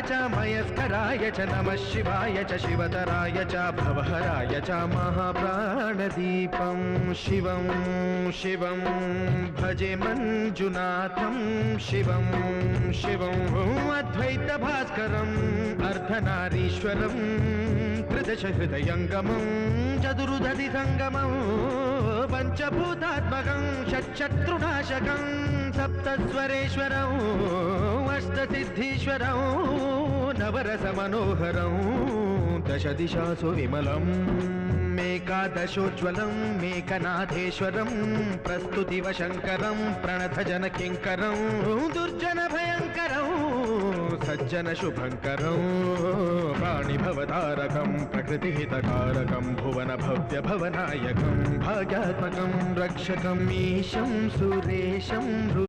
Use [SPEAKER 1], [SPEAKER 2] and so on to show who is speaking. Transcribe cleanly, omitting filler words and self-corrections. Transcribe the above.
[SPEAKER 1] च मयस्कराय च नमः शिवाय च शिवतराय च भवहराय च महाप्राणदीपं शिवं शिवं भजे मंजुनाथं शिवं शिवं अद्वैतभास्करम् अर्धनारीश्वरं त्रिदश हृदयंगमं चतुर्दधि संगमं पंचभूतात्मकं षट्शत्रुनाशकं सप्तस्वरेश्वरं अष्टसिद्धीश्वरं नवरसमनोहरं दश दिशासु विमलं मेकादशोज्ज्वलं मेकनाथेश्वरं प्रस्तुतिवशङ्करं प्रणतजनकिङ्करं दुर्जनभयङ्करं सज्जनशुभङ्करं प्राणिभवतारकं प्रकृतिहितकारकं भुवनभव्यभवनायकं भाग्यात्मकं रक्षकम् ईशं सुरेशं